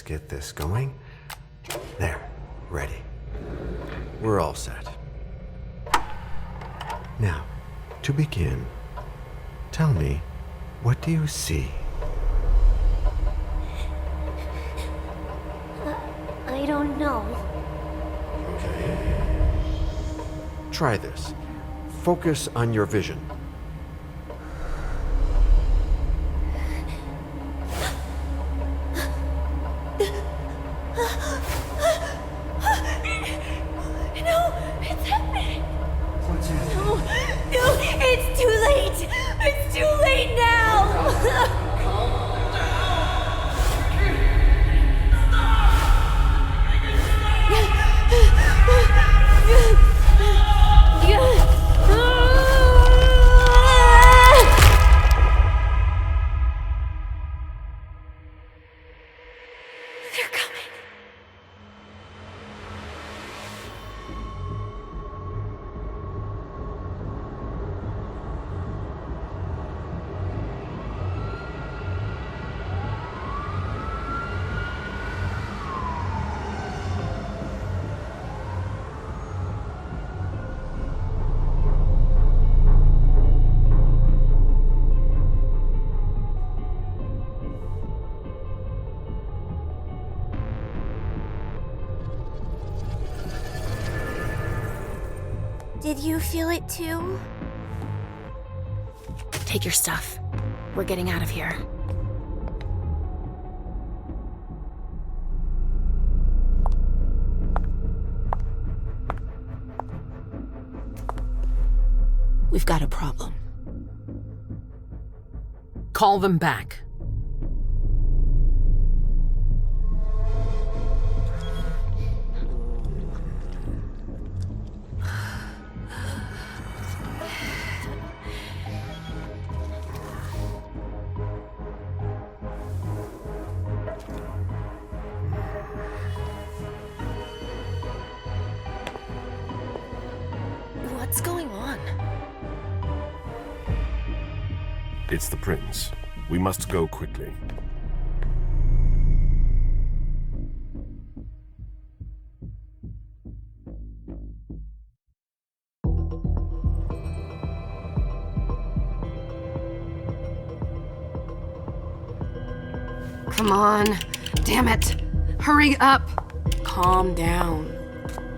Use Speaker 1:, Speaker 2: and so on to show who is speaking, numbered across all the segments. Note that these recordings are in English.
Speaker 1: Let's get this going. There, ready. We're all set. Now, to begin, tell me, what do you see?
Speaker 2: I don't know.
Speaker 1: Okay. Try this. Focus on your vision.
Speaker 2: No, it's happening.
Speaker 1: What's happening?
Speaker 2: No, it's too late. It's too late now. They're coming. Did you feel it too?
Speaker 3: Take your stuff. We're getting out of here. We've got a problem.
Speaker 4: Call them back.
Speaker 3: What's going on?
Speaker 5: It's the prince. We must go quickly.
Speaker 4: Come on. Damn it. Hurry up.
Speaker 6: Calm down.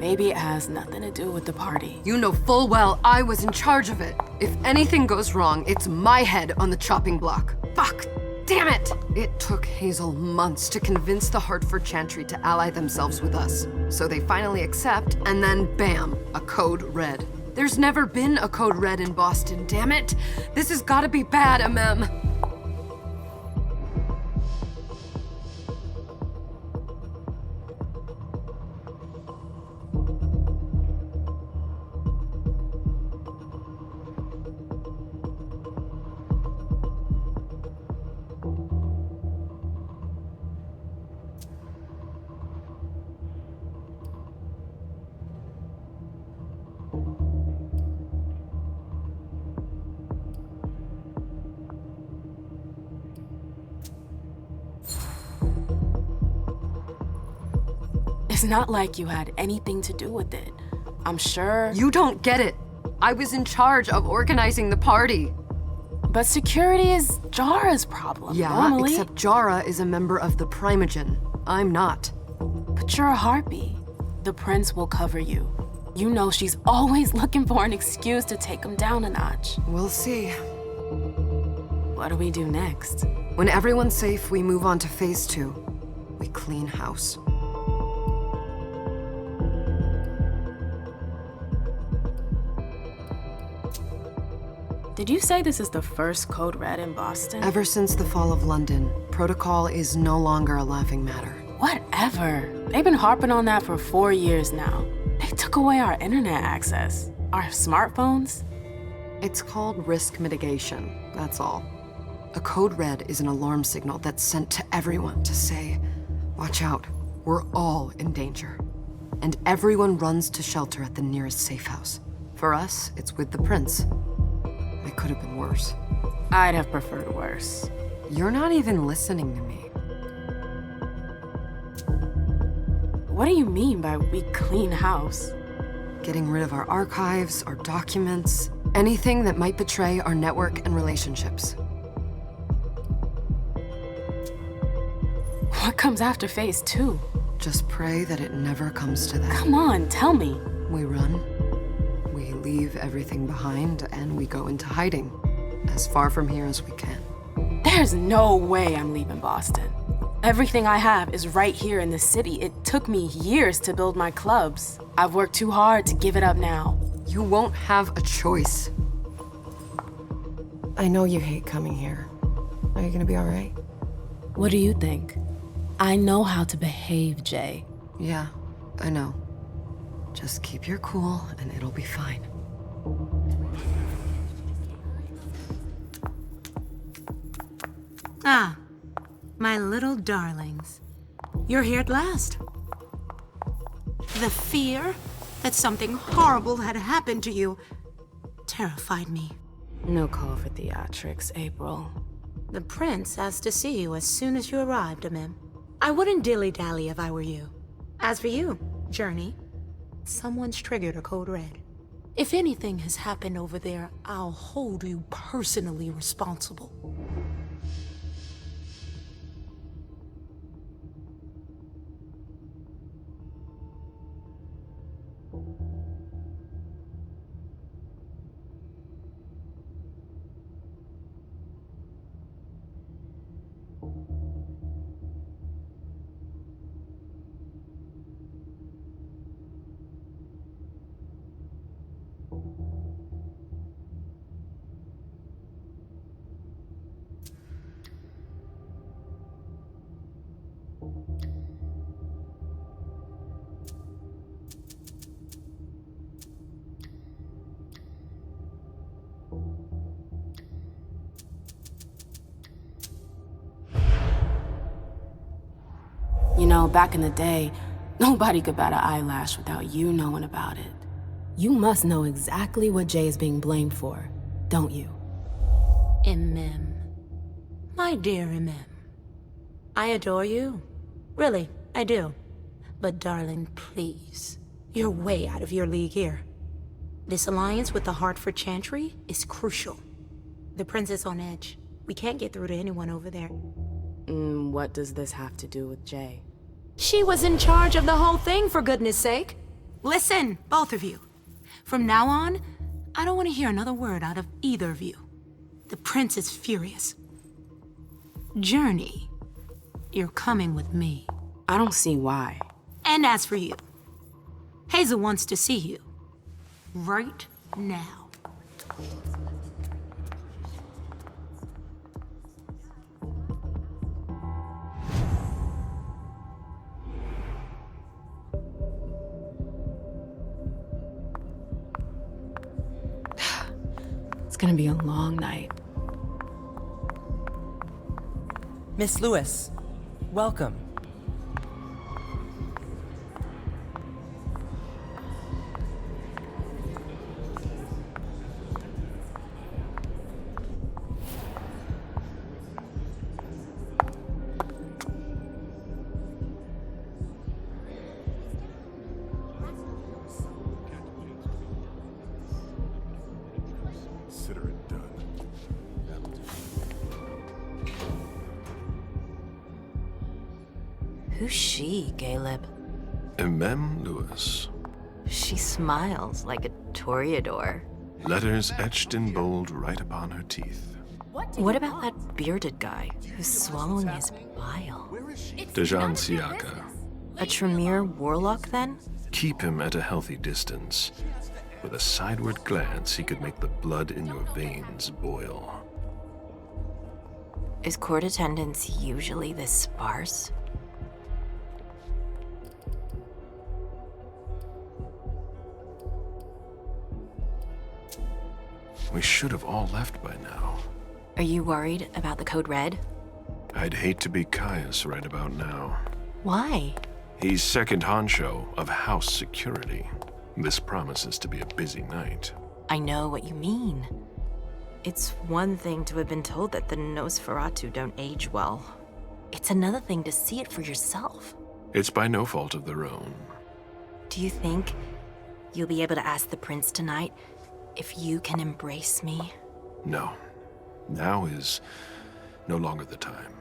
Speaker 6: Maybe it has nothing to do with the party.
Speaker 4: You know full well I was in charge of it. If anything goes wrong, it's my head on the chopping block. Fuck! Damn it! It took Hazel months to convince the Hartford Chantry to ally themselves with us. So they finally accept, and then bam, a code red. There's never been a code red in Boston, damn it! This has gotta be bad, MM.
Speaker 6: It's not like you had anything to do with it. I'm sure.
Speaker 4: You don't get it. I was in charge of organizing the party.
Speaker 6: But security is Jara's problem.
Speaker 4: Yeah,
Speaker 6: normally.
Speaker 4: except Jara is a member of the Primogen. I'm not.
Speaker 6: But you're a harpy. The prince will cover you. You know she's always looking for an excuse to take him down a notch.
Speaker 4: We'll see.
Speaker 6: What do we do next?
Speaker 4: When everyone's safe, we move on to phase 2. We clean house.
Speaker 6: Did you say this is the first code red in Boston?
Speaker 4: Ever since the fall of London, protocol is no longer a laughing matter.
Speaker 6: Whatever. They've been harping on that for 4 years now. They took away our internet access. Our smartphones.
Speaker 4: It's called risk mitigation, that's all. A code red is an alarm signal that's sent to everyone to say, watch out, we're all in danger. And everyone runs to shelter at the nearest safe house. For us, it's with the prince. It could have been worse.
Speaker 6: I'd have preferred worse.
Speaker 4: You're not even listening to me.
Speaker 6: What do you mean by we clean house?
Speaker 4: Getting rid of our archives, our documents, anything that might betray our network and relationships.
Speaker 6: What comes after phase 2?
Speaker 4: Just pray that it never comes to that.
Speaker 6: Come on, tell me.
Speaker 4: We run, we leave everything behind, and we go into hiding, as far from here as we can.
Speaker 6: There's no way I'm leaving Boston. Everything I have is right here in the city. It took me years to build my clubs. I've worked too hard to give it up now.
Speaker 4: You won't have a choice. I know you hate coming here. Are you gonna be all right?
Speaker 6: What do you think? I know how to behave, Jay.
Speaker 4: Yeah, I know. Just keep your cool and it'll be fine.
Speaker 7: Ah, my little darlings. You're here at last. The fear that something horrible had happened to you terrified me.
Speaker 6: No call for theatrics, April.
Speaker 7: The prince asked to see you as soon as you arrived, Amim. I wouldn't dilly-dally if I were you. As for you, Journey, someone's triggered a code red. If anything has happened over there, I'll hold you personally responsible.
Speaker 6: You know, back in the day, nobody could bat an eyelash without you knowing about it. You must know exactly what Jay is being blamed for, don't you?
Speaker 7: Imim. My dear Imim. I adore you. Really, I do. But darling, please. You're way out of your league here. This alliance with the Hartford Chantry is crucial. The prince is on edge. We can't get through to anyone over there.
Speaker 6: What does this have to do with Jay?
Speaker 7: She was in charge of the whole thing, for goodness sake. Listen, both of you. From now on, I don't want to hear another word out of either of you. The prince is furious. Journey, you're coming with me.
Speaker 6: I don't see why.
Speaker 7: And as for you, Hazel wants to see you. Right now.
Speaker 6: It's gonna be a long night.
Speaker 8: Miss Lewis, welcome.
Speaker 5: Consider it done.
Speaker 9: Who's she, Caleb?
Speaker 5: Mem Lewis.
Speaker 9: She smiles like a toreador.
Speaker 5: Letters etched in bold right upon her teeth.
Speaker 9: What about that bearded guy who's swallowing his bile?
Speaker 5: Dejan Siaka.
Speaker 9: A Tremere warlock, then?
Speaker 5: Keep him at a healthy distance. With a sideward glance, he could make the blood in your veins boil.
Speaker 9: Is court attendance usually this sparse?
Speaker 5: We should have all left by now.
Speaker 9: Are you worried about the Code Red?
Speaker 5: I'd hate to be Caius right about now.
Speaker 9: Why?
Speaker 5: He's second honcho of house security. This promises to be a busy night.
Speaker 9: I know what you mean. It's one thing to have been told that the Nosferatu don't age well. It's another thing to see it for yourself.
Speaker 5: It's by no fault of their own.
Speaker 9: Do you think you'll be able to ask the prince tonight if you can embrace me?
Speaker 5: No. Now is no longer the time.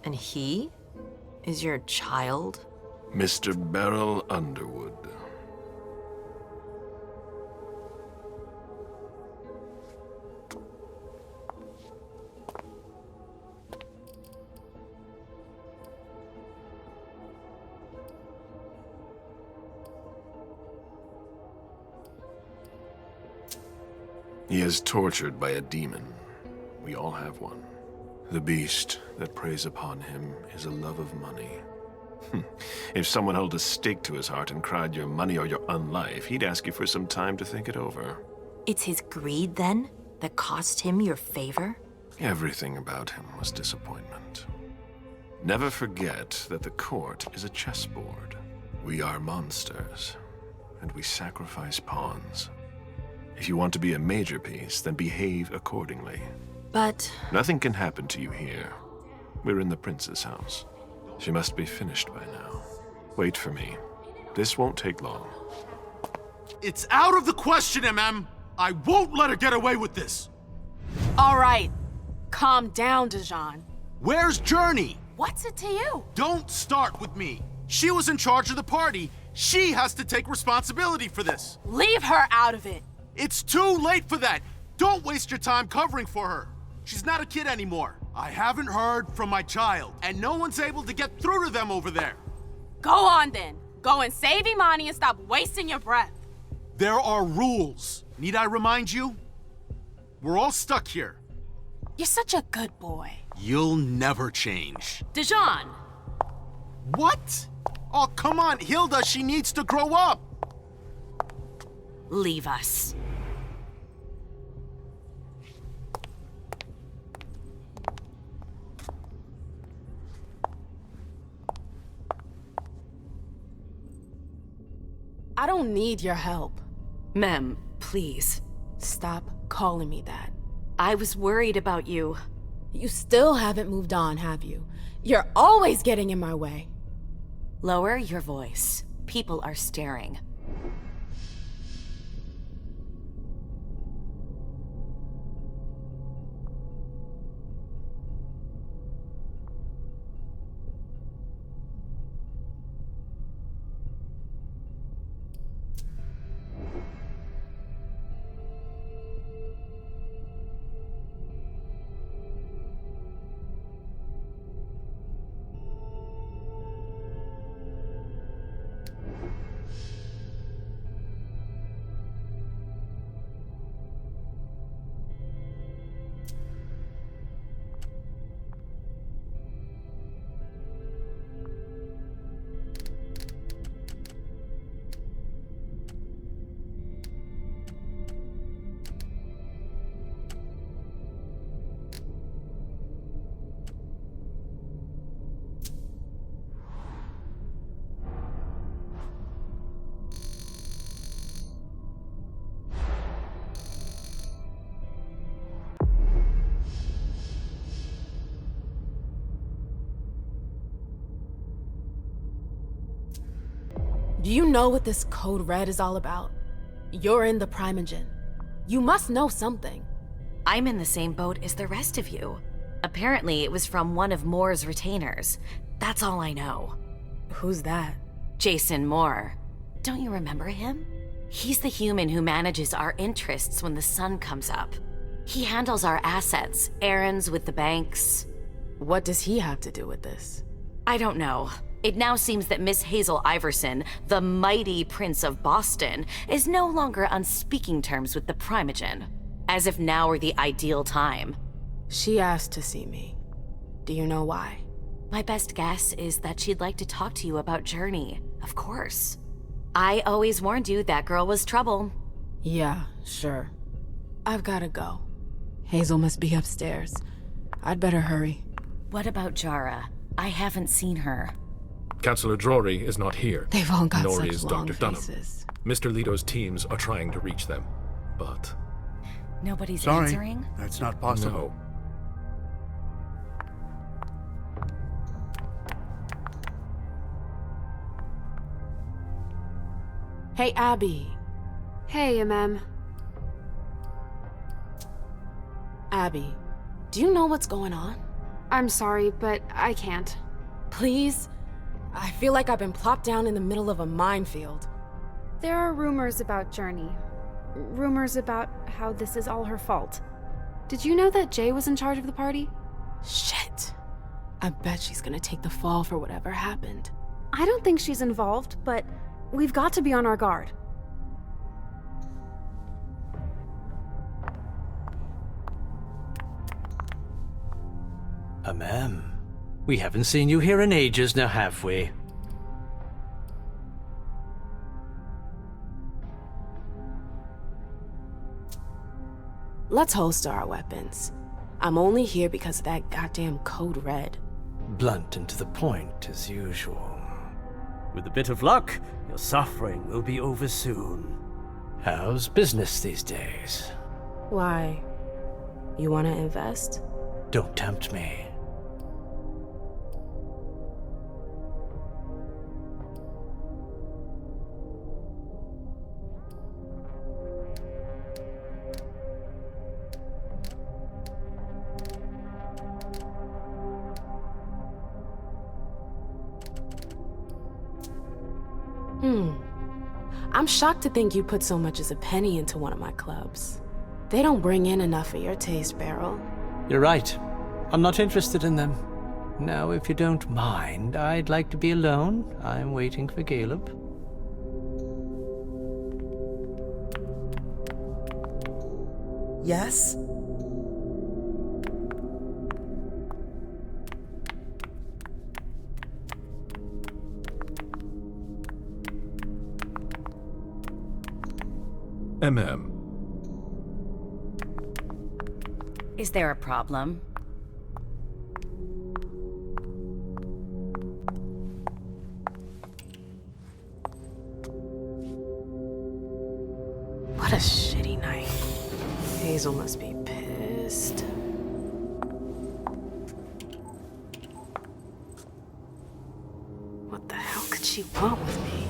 Speaker 9: And he is your child?
Speaker 5: Mr. Beryl Underwood. He is tortured by a demon. We all have one. The beast that preys upon him is a love of money. If someone held a stake to his heart and cried your money or your unlife, he'd ask you for some time to think it over.
Speaker 9: It's his greed, then, that cost him your favor?
Speaker 5: Everything about him was disappointment. Never forget that the court is a chessboard. We are monsters, and we sacrifice pawns. If you want to be a major piece, then behave accordingly.
Speaker 9: But...
Speaker 5: Nothing can happen to you here. We're in the prince's house. She must be finished by now. Wait for me. This won't take long.
Speaker 10: It's out of the question, MM! I won't let her get away with this!
Speaker 6: All right. Calm down, Dijon.
Speaker 10: Where's Journey?
Speaker 6: What's it to you?
Speaker 10: Don't start with me. She was in charge of the party. She has to take responsibility for this.
Speaker 6: Leave her out of it.
Speaker 10: It's too late for that. Don't waste your time covering for her. She's not a kid anymore. I haven't heard from my child, and no one's able to get through to them over there.
Speaker 6: Go on then. Go and save Imani and stop wasting your breath.
Speaker 10: There are rules. Need I remind you? We're all stuck here.
Speaker 6: You're such a good boy.
Speaker 10: You'll never change.
Speaker 6: Dijon!
Speaker 10: What? Oh, come on, Hilda, she needs to grow up.
Speaker 9: leave us.
Speaker 6: I don't need your help.
Speaker 3: Mem, please.
Speaker 6: Stop calling me that.
Speaker 3: I was worried about you.
Speaker 6: You still haven't moved on, have you? You're always getting in my way.
Speaker 3: Lower your voice. People are staring.
Speaker 6: Do you know what this code red is all about? You're in the Primogen. You must know something.
Speaker 3: I'm in the same boat as the rest of you. Apparently, it was from one of Moore's retainers. That's all I know.
Speaker 6: Who's that?
Speaker 3: Jason Moore. Don't you remember him? He's the human who manages our interests when the sun comes up. He handles our assets, errands with the banks.
Speaker 6: What does he have to do with this?
Speaker 3: I don't know. It now seems that Miss Hazel Iverson, the mighty Prince of Boston, is no longer on speaking terms with the Primogen. As if now were the ideal time.
Speaker 6: She asked to see me. Do you know why?
Speaker 3: My best guess is that she'd like to talk to you about Journey, of course. I always warned you that girl was trouble.
Speaker 6: Yeah, sure. I've gotta go. Hazel must be upstairs. I'd better hurry.
Speaker 3: What about Jara? I haven't seen her.
Speaker 11: Councillor Drury is not here.
Speaker 6: They've all got
Speaker 11: nor
Speaker 6: such
Speaker 11: is
Speaker 6: long
Speaker 11: Dr.
Speaker 6: faces.
Speaker 11: Dunham. Mr. Leto's teams are trying to reach them, but...
Speaker 3: Nobody's
Speaker 12: Sorry,
Speaker 3: answering?
Speaker 12: that's not possible.
Speaker 11: No.
Speaker 6: Hey, Abby.
Speaker 4: Hey, Mem.
Speaker 6: Abby, do you know what's going on?
Speaker 4: I'm sorry, but I can't.
Speaker 6: Please? I feel like I've been plopped down in the middle of a minefield.
Speaker 12: There are rumors about Journey. Rumors about how this is all her fault.
Speaker 4: Did you know that Jay was in charge of the party?
Speaker 6: Shit. I bet she's gonna take the fall for whatever happened.
Speaker 12: I don't think she's involved, but we've got to be on our guard.
Speaker 1: Ma'am, we haven't seen you here in ages now, have we?
Speaker 6: Let's holster our weapons. I'm only here because of that goddamn code red.
Speaker 1: Blunt and to the point, as usual. With a bit of luck, your suffering will be over soon. How's business these days?
Speaker 6: Why? You wanna invest?
Speaker 1: Don't tempt me.
Speaker 6: I'm shocked to think you put so much as a penny into one of my clubs. They don't bring in enough for your taste, Beryl.
Speaker 1: You're right. I'm not interested in them. Now, if you don't mind, I'd like to be alone. I'm waiting for Caleb.
Speaker 8: Yes?
Speaker 11: MM.
Speaker 3: Is there a problem?
Speaker 6: What a shitty night. Hazel must be pissed. What the hell could she want with me?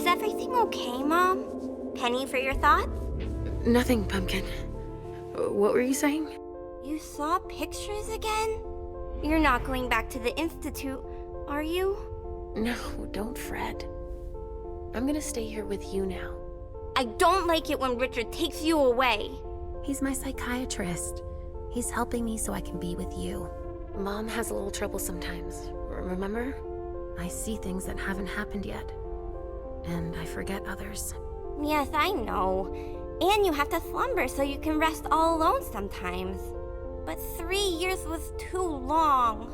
Speaker 2: Everything okay, Mom? Penny for your thoughts?
Speaker 6: Nothing, Pumpkin. What were you saying?
Speaker 2: You saw pictures again? You're not going back to the Institute, are you?
Speaker 6: No, don't fret. I'm gonna stay here with you now.
Speaker 2: I don't like it when Richard takes you away.
Speaker 9: He's my psychiatrist. He's helping me so I can be with you.
Speaker 6: Mom has a little trouble sometimes, remember?
Speaker 9: I see things that haven't happened yet. And I forget others.
Speaker 2: Yes, I know. And you have to slumber so you can rest all alone sometimes. But 3 years was too long.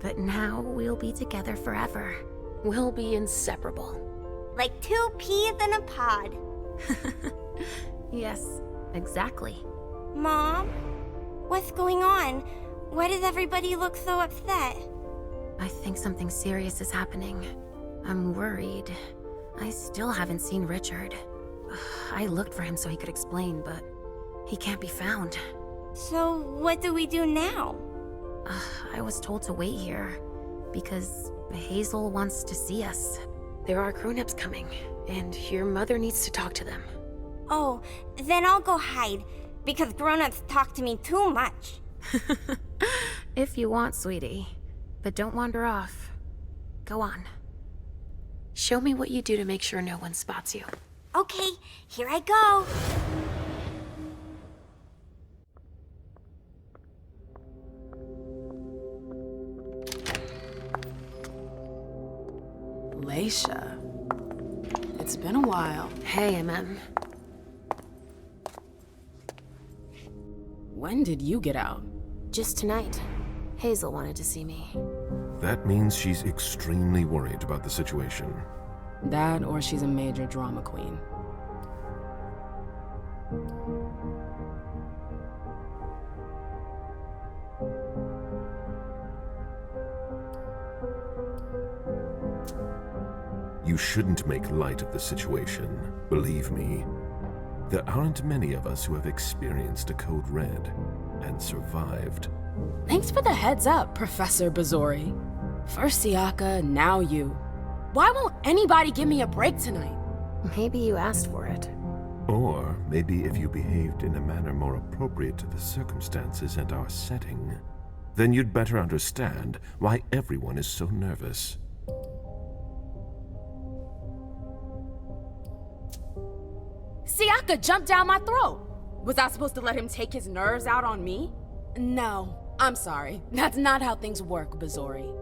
Speaker 9: But now we'll be together forever.
Speaker 6: We'll be inseparable.
Speaker 2: Like 2 peas in a pod.
Speaker 9: Yes, exactly.
Speaker 2: Mom? What's going on? Why does everybody look so upset?
Speaker 9: I think something serious is happening. I'm worried. I still haven't seen Richard. I looked for him so he could explain, but He can't be found.
Speaker 2: So what do we do now?
Speaker 9: I was told to wait here because Hazel wants to see us. There are grown-ups coming, and your mother needs to talk to them.
Speaker 2: Oh, then I'll go hide, because grown-ups talk to me too much.
Speaker 9: If you want, sweetie. But don't wander off. Go on. Show me what you do to make sure no one spots you.
Speaker 2: Okay, here I go.
Speaker 6: Leisha. It's been a while.
Speaker 9: Hey, MM.
Speaker 6: When did you get out?
Speaker 9: Just tonight. Hazel wanted to see me.
Speaker 5: That means she's extremely worried about the situation.
Speaker 6: That or she's a major drama queen.
Speaker 5: You shouldn't make light of the situation. Believe me, there aren't many of us who have experienced a code red and survived.
Speaker 6: Thanks for the heads up, Professor Bazori. First Siaka, now you. Why won't anybody give me a break tonight?
Speaker 9: Maybe you asked for it.
Speaker 5: Or maybe if you behaved in a manner more appropriate to the circumstances and our setting, then you'd better understand why everyone is so nervous.
Speaker 6: Siaka jumped down my throat. Was I supposed to let him take his nerves out on me? No, I'm sorry. That's not how things work, Bazori.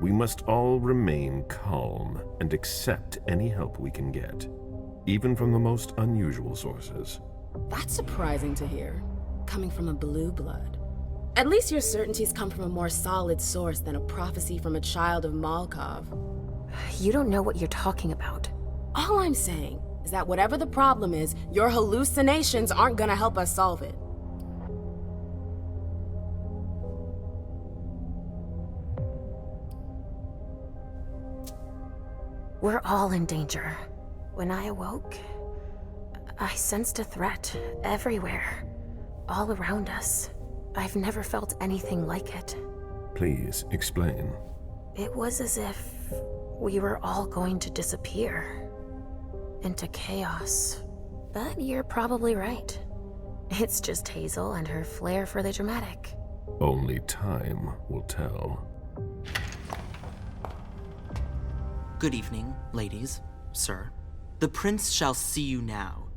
Speaker 5: We must all remain calm and accept any help we can get, even from the most unusual sources.
Speaker 6: That's surprising to hear, coming from a blue blood. At least your certainties come from a more solid source than a prophecy from a child of Malkov.
Speaker 9: You don't know what you're talking about.
Speaker 6: All I'm saying is that whatever the problem is, your hallucinations aren't gonna help us solve it.
Speaker 9: We're all in danger. When I awoke, I sensed a threat everywhere, all around us. I've never felt anything like it.
Speaker 5: Please explain.
Speaker 9: It was as if we were all going to disappear into chaos. But you're probably right. It's just Hazel and her flair for the dramatic.
Speaker 5: Only time will tell.
Speaker 13: Good evening, ladies, sir. The prince shall see you now.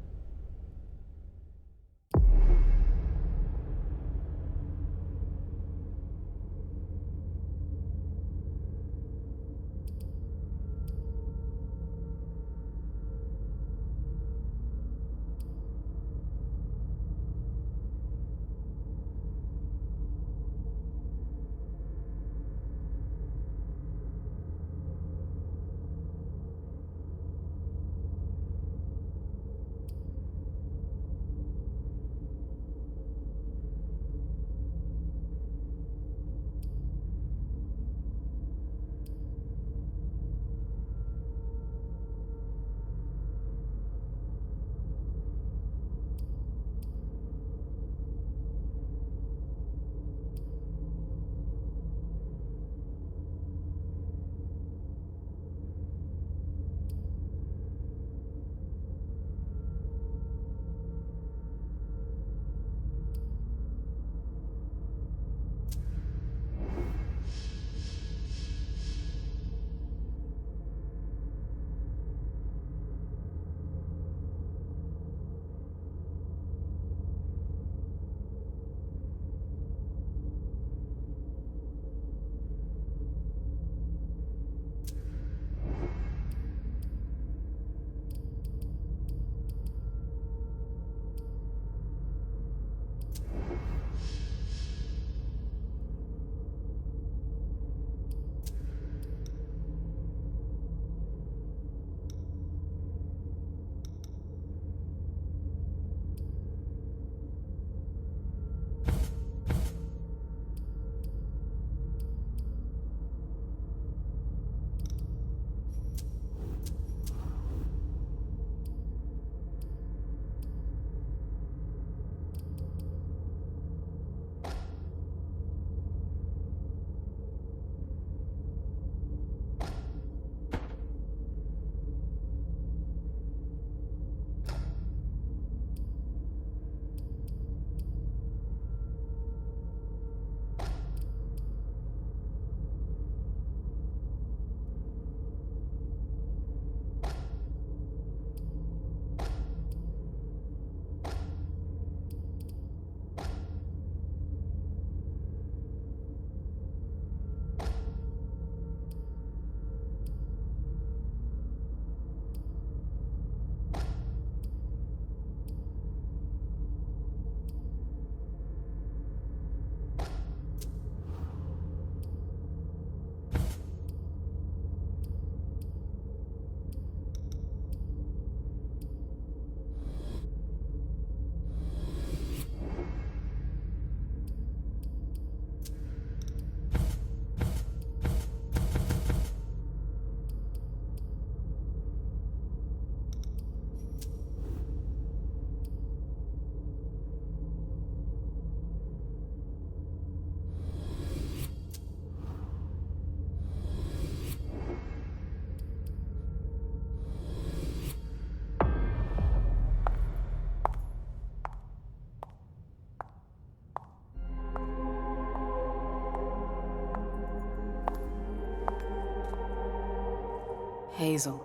Speaker 6: Hazel.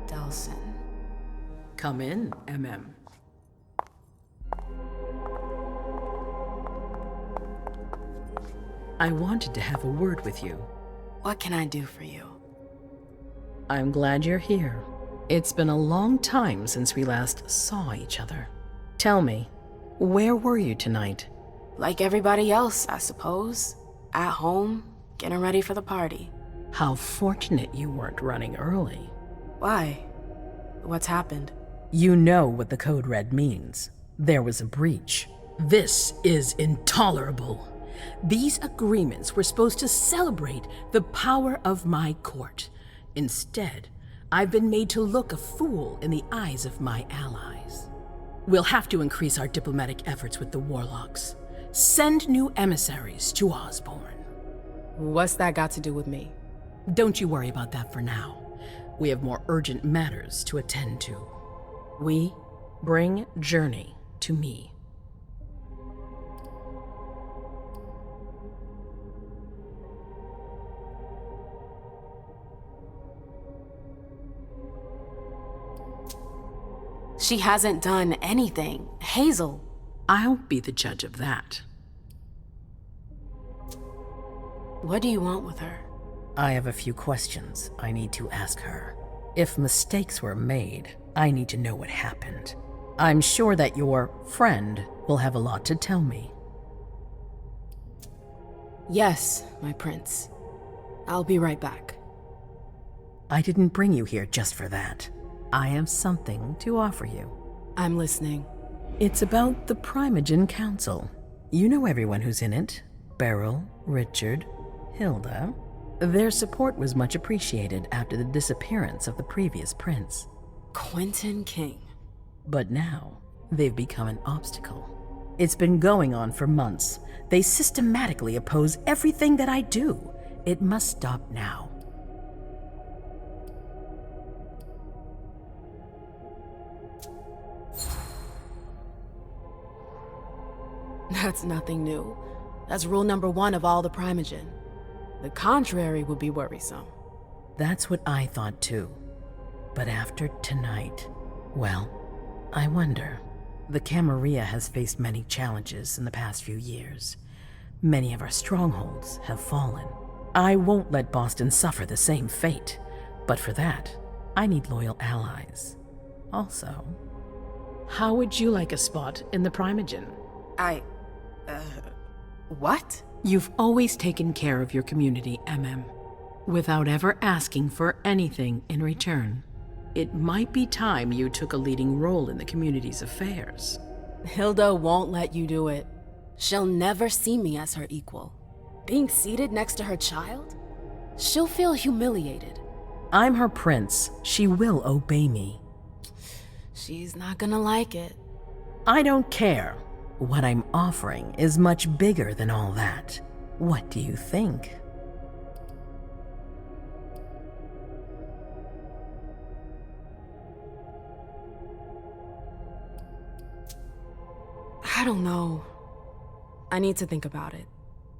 Speaker 6: Delsin.
Speaker 14: Come in, MM. I wanted to have a word with you.
Speaker 6: What can I do for you?
Speaker 14: I'm glad you're here. It's been a long time since we last saw each other. Tell me, where were you tonight?
Speaker 6: Like everybody else, I suppose. At home, getting ready for the party.
Speaker 14: How fortunate you weren't running early.
Speaker 6: Why? What's happened?
Speaker 14: You know what the Code Red means. There was a breach. This is intolerable. These agreements were supposed to celebrate the power of my court. Instead, I've been made to look a fool in the eyes of my allies. We'll have to increase our diplomatic efforts with the Warlocks. Send new emissaries to Osborne.
Speaker 6: What's that got to do with me?
Speaker 14: Don't you worry about that for now. We have more urgent matters to attend to. We bring Journey to me.
Speaker 6: She hasn't done anything. Hazel.
Speaker 14: I'll be the judge of that.
Speaker 6: What do you want with her?
Speaker 14: I have a few questions I need to ask her. If mistakes were made, I need to know what happened. I'm sure that your friend will have a lot to tell me.
Speaker 6: Yes, my prince. I'll be right back.
Speaker 14: I didn't bring you here just for that. I have something to offer you.
Speaker 6: I'm listening.
Speaker 14: It's about the Primogen Council. You know everyone who's in it. Beryl, Richard, Hilda. Their support was much appreciated after the disappearance of the previous prince.
Speaker 6: Quentin King.
Speaker 14: But now, they've become an obstacle. It's been going on for months. They systematically oppose everything that I do. It must stop now.
Speaker 6: That's nothing new. That's rule number 1 of all the Primogen. The contrary would be worrisome.
Speaker 14: That's what I thought too. But after tonight, well, I wonder. The Camarilla has faced many challenges in the past few years. Many of our strongholds have fallen. I won't let Boston suffer the same fate. But for that, I need loyal allies. Also, how would you like a spot in the Primogen?
Speaker 6: What?
Speaker 14: You've always taken care of your community, MM, without ever asking for anything in return. It might be time you took a leading role in the community's affairs.
Speaker 6: Hilda won't let you do it. She'll never see me as her equal. Being seated next to her child? She'll feel humiliated.
Speaker 14: I'm her prince. She will obey me.
Speaker 6: She's not gonna like it.
Speaker 14: I don't care. What I'm offering is much bigger than all that. What do you think?
Speaker 6: I don't know. I need to think about it.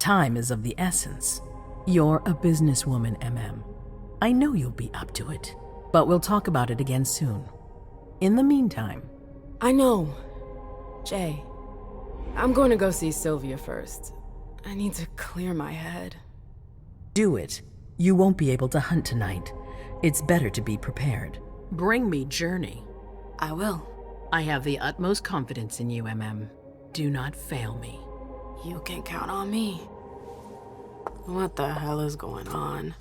Speaker 14: Time is of the essence. You're a businesswoman, MM. I know you'll be up to it, but we'll talk about it again soon. In the meantime...
Speaker 6: I know. Jay, I'm going to go see Sylvia first. I need to clear my head.
Speaker 14: Do it. You won't be able to hunt tonight. It's better to be prepared. Bring me Journey.
Speaker 6: I will.
Speaker 14: I have the utmost confidence in you, MM. Do not fail me.
Speaker 6: You can count on me. What the hell is going on?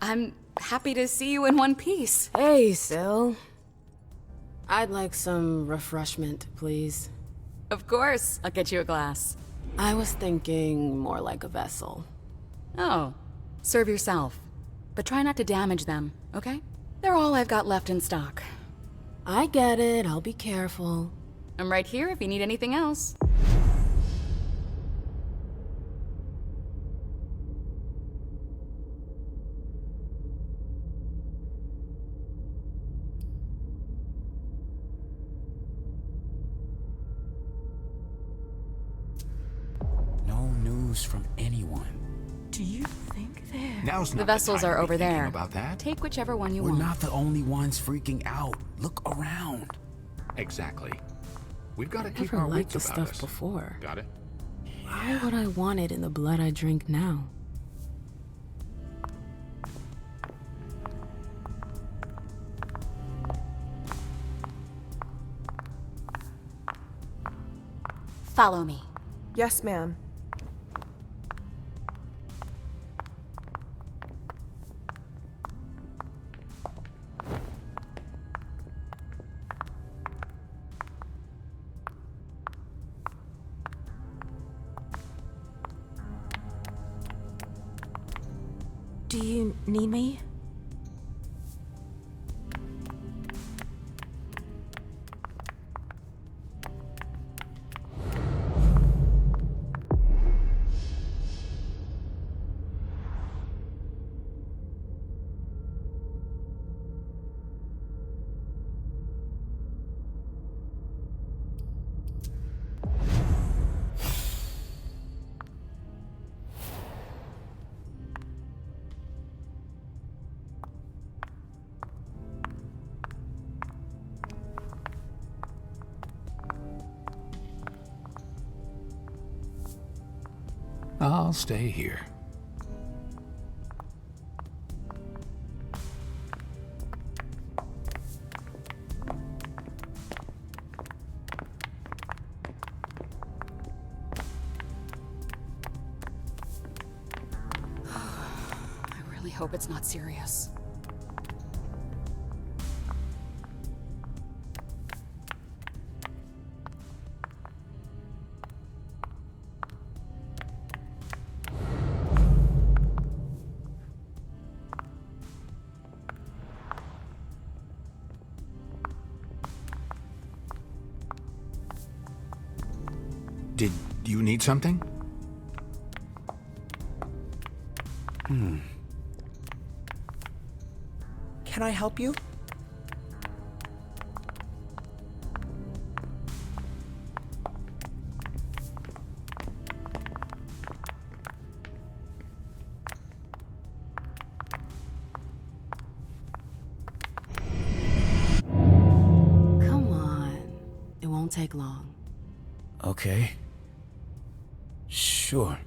Speaker 15: I'm happy to see you in one piece.
Speaker 6: Hey, Syl. I'd like some refreshment, please.
Speaker 15: Of course, I'll get you a glass.
Speaker 6: I was thinking more like a vessel.
Speaker 15: Oh, serve yourself. But try not to damage them, okay? They're all I've got left in stock.
Speaker 6: I get it, I'll be careful.
Speaker 15: I'm right here if you need anything else.
Speaker 16: news from anyone.
Speaker 15: Do you think they're...
Speaker 16: Now's not
Speaker 15: The vessels
Speaker 16: time
Speaker 15: are
Speaker 16: to be
Speaker 15: over
Speaker 16: thinking
Speaker 15: there.
Speaker 16: about that.
Speaker 15: Take whichever one you
Speaker 16: We're
Speaker 15: want.
Speaker 16: not the only ones freaking out. Look around.
Speaker 11: Exactly. We've got to keep
Speaker 6: Never
Speaker 11: our
Speaker 6: liked
Speaker 11: wits
Speaker 6: this
Speaker 11: about
Speaker 6: stuff
Speaker 11: us.
Speaker 6: before.
Speaker 11: Got it?
Speaker 6: Why would I want it in the blood I drink now?
Speaker 15: Follow me.
Speaker 17: Yes, ma'am.
Speaker 9: Do you need me?
Speaker 16: I'll stay here.
Speaker 15: I really hope it's not serious.
Speaker 16: Did you need something?
Speaker 8: Can I help you?
Speaker 6: Come on. It won't take long.
Speaker 16: Okay. Sure.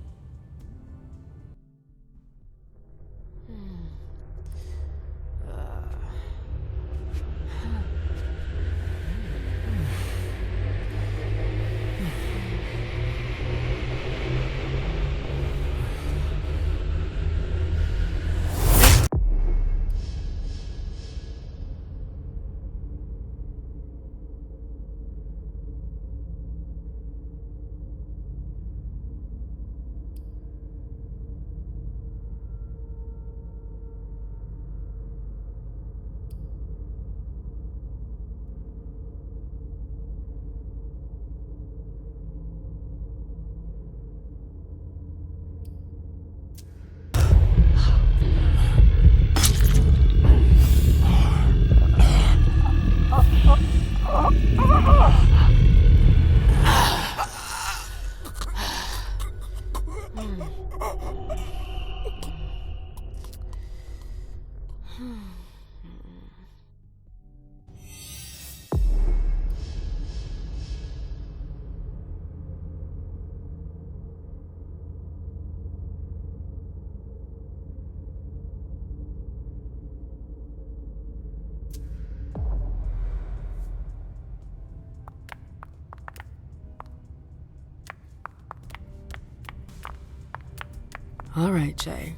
Speaker 6: All right, Jay.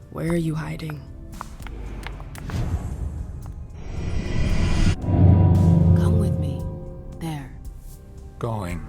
Speaker 6: Where are you hiding? Come with me. There.
Speaker 16: Going.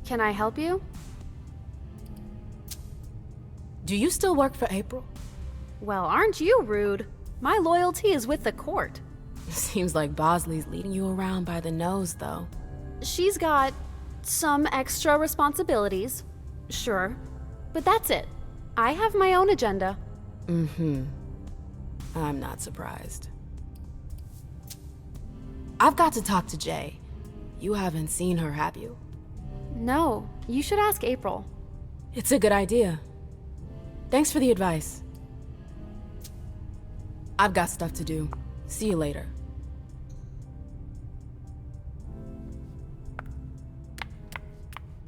Speaker 12: Can I help you?
Speaker 6: Do you still work for April?
Speaker 12: Well, aren't you rude? My loyalty is with the court.
Speaker 6: Seems like Bosley's leading you around by the nose, though.
Speaker 12: She's got some extra responsibilities, sure, but that's it. I have my own agenda.
Speaker 6: Mm-hmm. I'm not surprised. I've got to talk to Jay. You haven't seen her, have you?
Speaker 12: No, you should ask April.
Speaker 6: It's a good idea. Thanks for the advice. I've got stuff to do. See you later.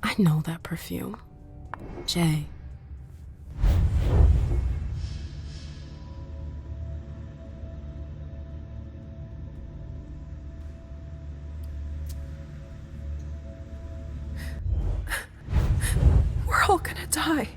Speaker 6: I know that perfume. Jay. We're all gonna die.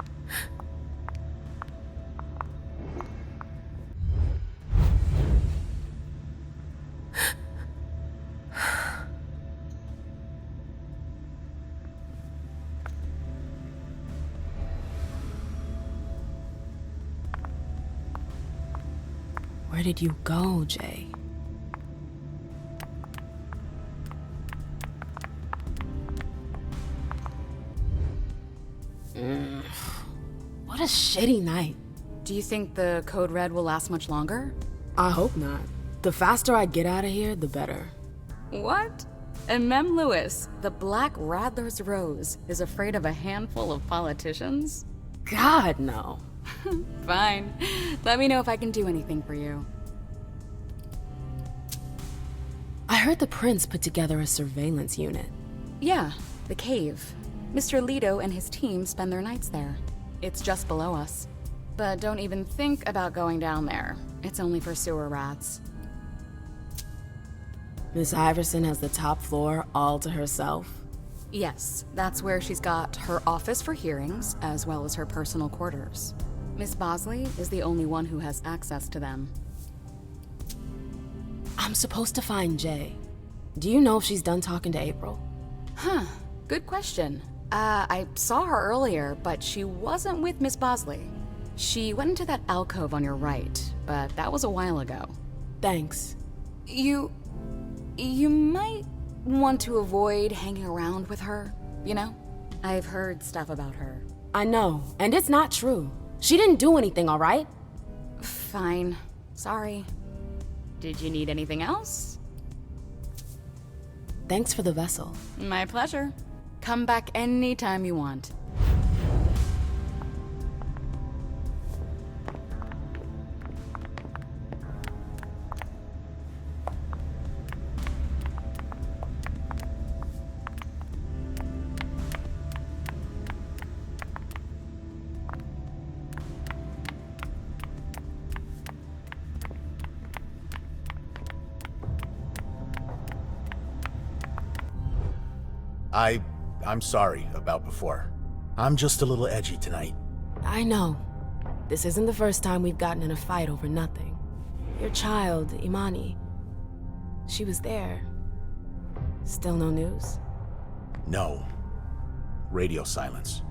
Speaker 6: Where did you go, Jay? What a shitty night.
Speaker 15: Do you think the Code Red will last much longer?
Speaker 6: I hope not. The faster I get out of here, the better.
Speaker 15: What? And Mem Lewis, the Black Rattler's Rose, is afraid of a handful of politicians?
Speaker 6: God, no.
Speaker 15: Fine. Let me know if I can do anything for you.
Speaker 6: I heard the Prince put together a surveillance unit.
Speaker 15: Yeah, the cave. Mr. Leto and his team spend their nights there. It's just below us. But don't even think about going down there. It's only for sewer rats.
Speaker 6: Miss Iverson has the top floor all to herself?
Speaker 15: Yes, that's where she's got her office for hearings, as well as her personal quarters. Miss Bosley is the only one who has access to them.
Speaker 6: I'm supposed to find Jay. Do you know if she's done talking to April?
Speaker 15: Huh, good question. I saw her earlier, but she wasn't with Miss Bosley. She went into that alcove on your right, but that was a while ago.
Speaker 6: Thanks.
Speaker 15: You might want to avoid hanging around with her, you know? I've heard stuff about her.
Speaker 6: I know, and it's not true. She didn't do anything, all right?
Speaker 15: Fine. Sorry. Did you need anything else?
Speaker 6: Thanks for the vessel.
Speaker 15: My pleasure. Come back anytime you want.
Speaker 17: I'm sorry about before. I'm just a little edgy tonight.
Speaker 6: I know. This isn't the first time we've gotten in a fight over nothing. Your child, Imani, she was there. Still no news?
Speaker 17: No. Radio silence.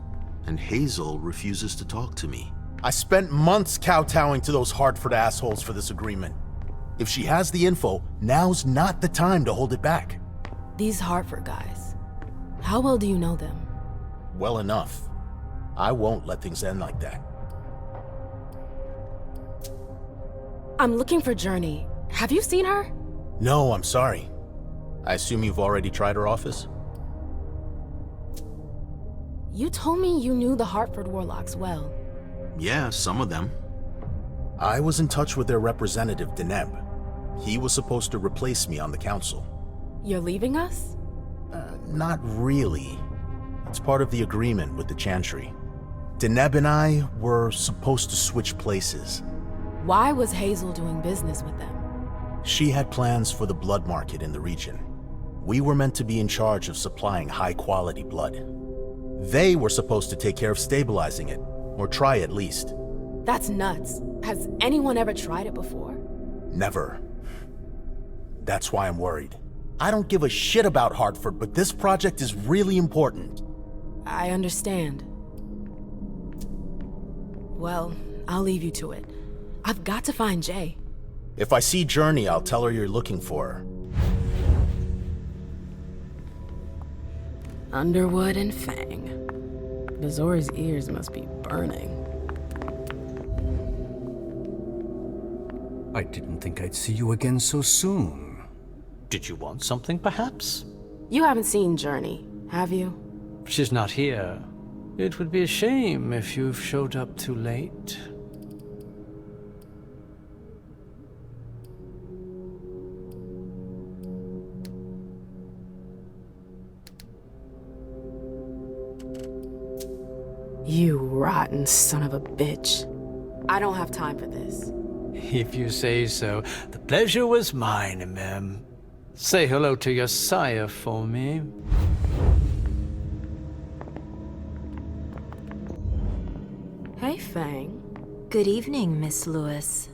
Speaker 18: And Hazel refuses to talk to me.
Speaker 17: I spent months kowtowing to those Hartford assholes for this agreement. If she has the info, now's not the time to hold it back.
Speaker 6: These Hartford guys. How well do you know them?
Speaker 17: Well enough. I won't let things end like that.
Speaker 6: I'm looking for Journey. Have you seen her?
Speaker 17: No, I'm sorry. I assume you've already tried her office?
Speaker 6: You told me you knew the Hartford Warlocks well.
Speaker 18: Yeah, some of them.
Speaker 17: I was in touch with their representative, Deneb. He was supposed to replace me on the council.
Speaker 6: You're leaving us?
Speaker 17: Not really. It's part of the agreement with the Chantry. Deneb and I were supposed to switch places.
Speaker 6: Why was Hazel doing business with them?
Speaker 17: She had plans for the blood market in the region. We were meant to be in charge of supplying high-quality blood. They were supposed to take care of stabilizing it, or try at least.
Speaker 6: That's nuts. Has anyone ever tried it before?
Speaker 17: Never. That's why I'm worried. I don't give a shit about Hartford, but this project is really important.
Speaker 6: I understand. Well, I'll leave you to it. I've got to find Jay.
Speaker 17: If I see Journey, I'll tell her you're looking for her.
Speaker 6: Underwood and Fang. Bazor's ears must be burning.
Speaker 1: I didn't think I'd see you again so soon. Did you want something, perhaps?
Speaker 6: You haven't seen Journey, have you?
Speaker 1: She's not here. It would be a shame if you've showed up too late.
Speaker 6: You rotten son of a bitch. I don't have time for this.
Speaker 1: If you say so. The pleasure was mine, ma'am. Say hello to your sire for me.
Speaker 6: Hey, Fang.
Speaker 19: Good evening, Miss Lewis.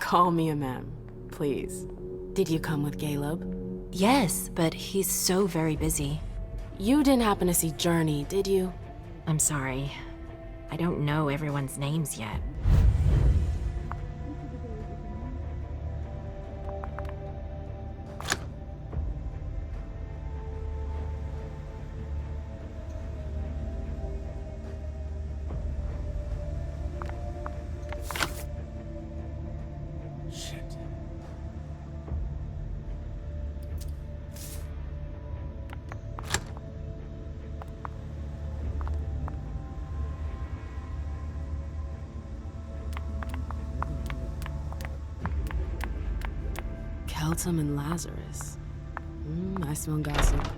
Speaker 6: Call me a ma'am, please. Did you come with Caleb?
Speaker 19: Yes, but he's so very busy.
Speaker 6: You didn't happen to see Journey, did you?
Speaker 19: I'm sorry. I don't know everyone's names yet.
Speaker 6: Keltum and Lazarus. I smell gossip.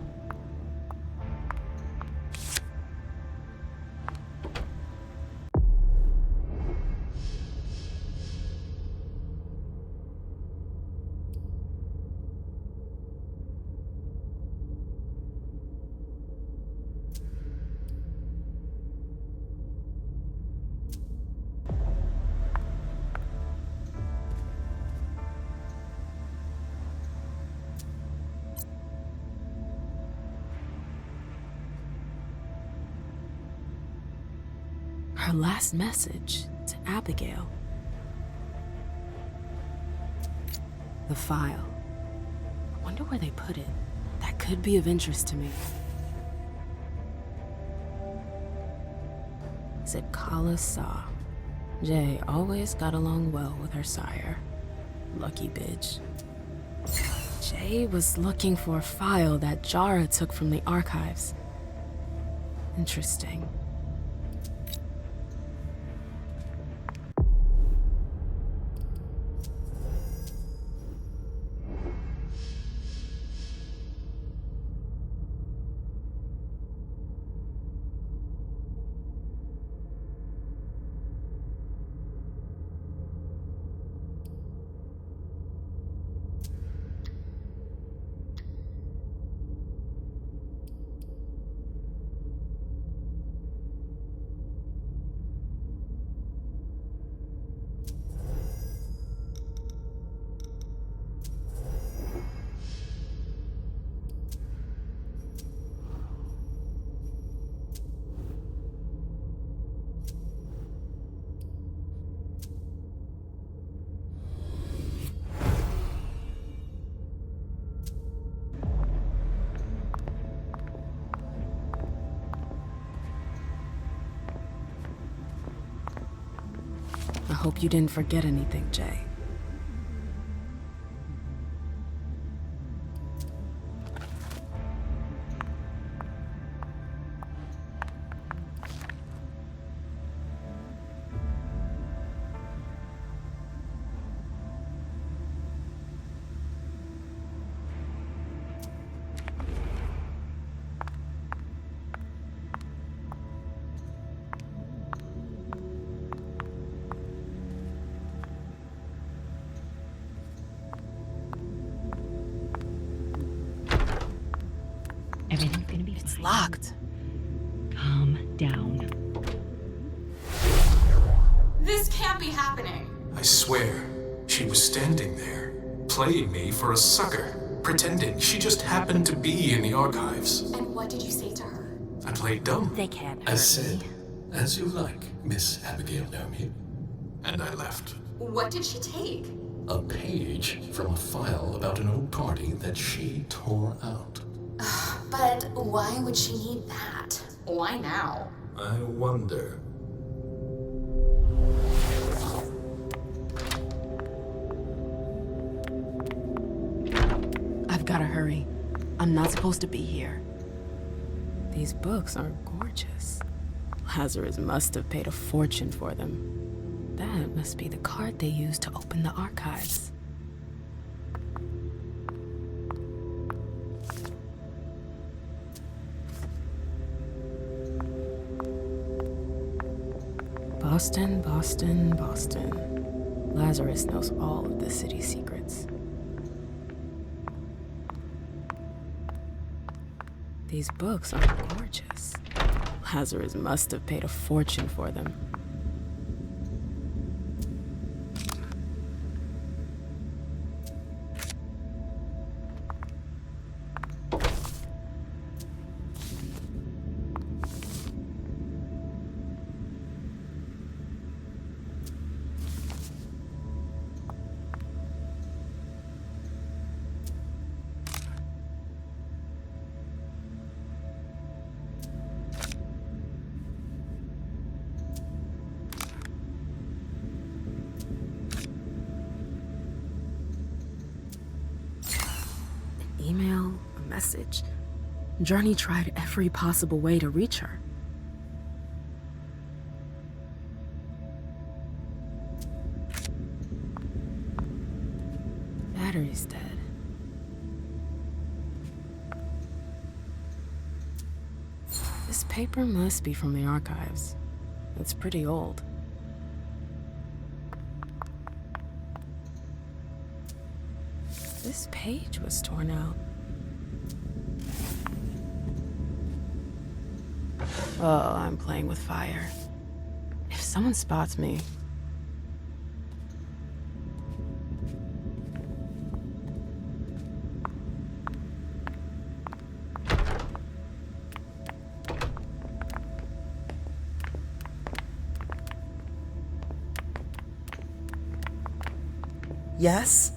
Speaker 6: Her last message to Abigail. The file. I wonder where they put it. That could be of interest to me. Zipkala Saw. Jay always got along well with her sire. Lucky bitch. Jay was looking for a file that Jara took from the archives. Interesting. I hope you didn't forget anything, Jay.
Speaker 19: Everything's gonna be
Speaker 6: It's locked.
Speaker 20: Calm down.
Speaker 15: This can't be happening.
Speaker 21: I swear, she was standing there, playing me for a sucker, pretending she just happened to be in the archives.
Speaker 15: And what did you say to her?
Speaker 21: I played dumb.
Speaker 19: They can't
Speaker 21: As
Speaker 19: hurt
Speaker 21: said,
Speaker 19: me.
Speaker 21: as you like, Miss Abigail Naomi. And I left.
Speaker 15: What did she take?
Speaker 21: A page from a file about an old party that she tore out.
Speaker 15: But why would she need that? Why now?
Speaker 21: I wonder.
Speaker 6: I've gotta hurry. I'm not supposed to be here. These books are gorgeous. Lazarus must have paid a fortune for them. That must be the card they used to open the archives. Boston, Boston, Boston. Lazarus knows all of the city's secrets. These books are gorgeous. Lazarus must have paid a fortune for them. Email, a message. Journey tried every possible way to reach her. Battery's dead. This paper must be from the archives. It's pretty old. This page was torn out. Oh, I'm playing with fire. If someone spots me...
Speaker 8: Yes?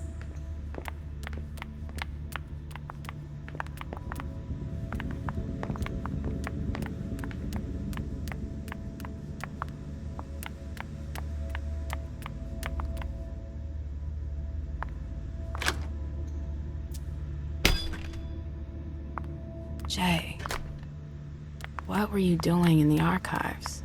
Speaker 6: Jay, what were you doing in the archives?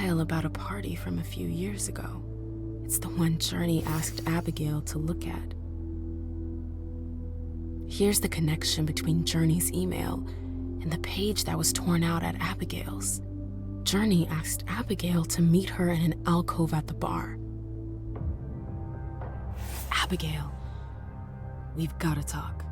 Speaker 6: file about a party from a few years ago. It's the one Journey asked Abigail to look at. Here's the connection between Journey's email and the page that was torn out at Abigail's. Journey asked Abigail to meet her in an alcove at the bar. Abigail, we've got to talk.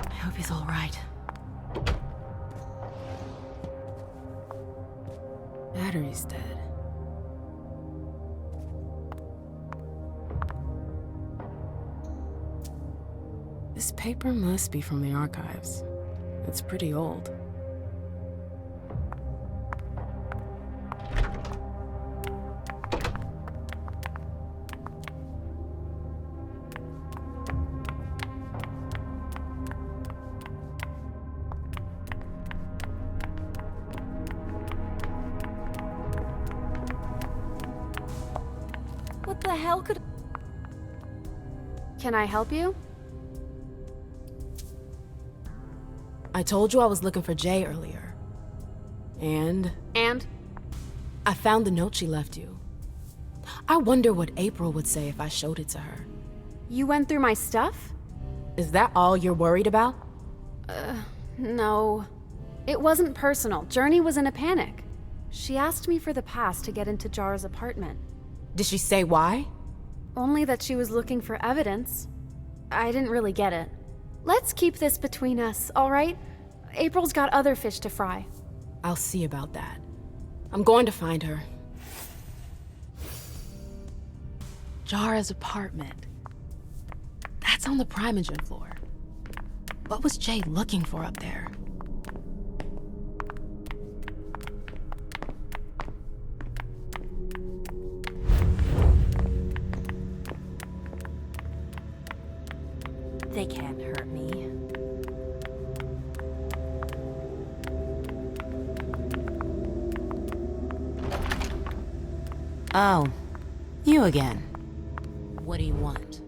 Speaker 6: I hope he's all right. Battery's dead. This paper must be from the archives. It's pretty old.
Speaker 12: What the hell could... Can I help you?
Speaker 6: I told you I was looking for Jay earlier. And?
Speaker 12: And?
Speaker 6: I found the note she left you. I wonder what April would say if I showed it to her.
Speaker 12: You went through my stuff?
Speaker 6: Is that all you're worried about?
Speaker 12: No. It wasn't personal. Journey was in a panic. She asked me for the pass to get into Jara's apartment.
Speaker 6: Did she say why?
Speaker 12: Only that she was looking for evidence. I didn't really get it. Let's keep this between us, all right? April's got other fish to fry.
Speaker 6: I'll see about that. I'm going to find her. Jara's apartment. That's on the Primogen floor. What was Jay looking for up there?
Speaker 19: They can't hurt me.
Speaker 7: Oh, you again. What do you want?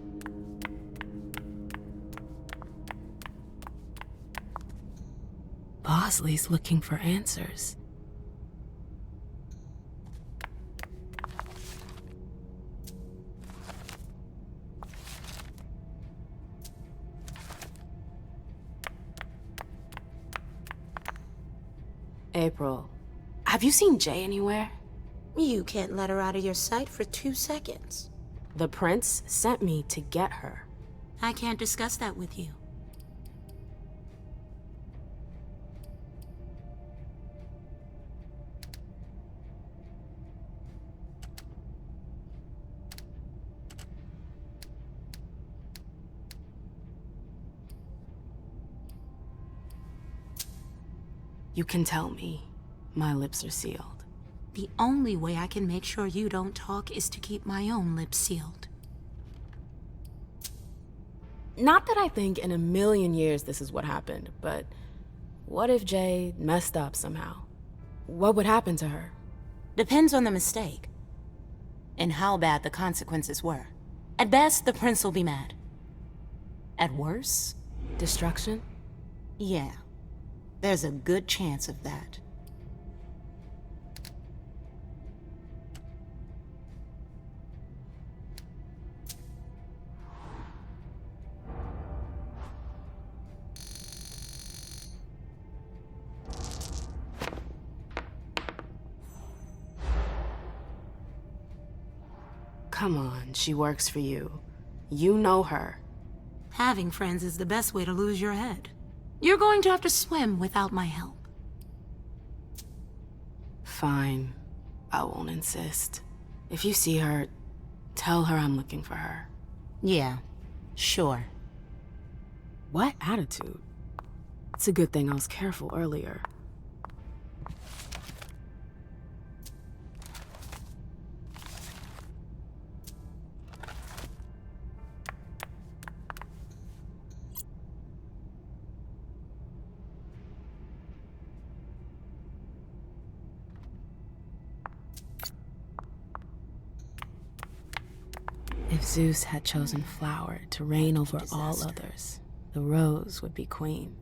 Speaker 6: Bosley's looking for answers. April, have you seen Jay anywhere?
Speaker 7: You can't let her out of your sight for 2 seconds.
Speaker 6: The prince sent me to get her.
Speaker 7: I can't discuss that with you.
Speaker 6: You can tell me. My lips are sealed.
Speaker 7: The only way I can make sure you don't talk is to keep my own lips sealed.
Speaker 6: Not that I think in a million years this is what happened, but what if Jay messed up somehow? What would happen to her?
Speaker 7: Depends on the mistake. And how bad the consequences were. At best, the prince will be mad. At worst...
Speaker 6: Destruction?
Speaker 7: Yeah. There's a good chance of that.
Speaker 6: Come on, she works for you. You know her.
Speaker 7: Having friends is the best way to lose your head. You're going to have to swim without my help.
Speaker 6: Fine. I won't insist. If you see her, tell her I'm looking for her.
Speaker 7: Yeah, sure.
Speaker 6: What attitude? It's a good thing I was careful earlier. If Zeus had chosen flower to reign over all others, the rose would be queen.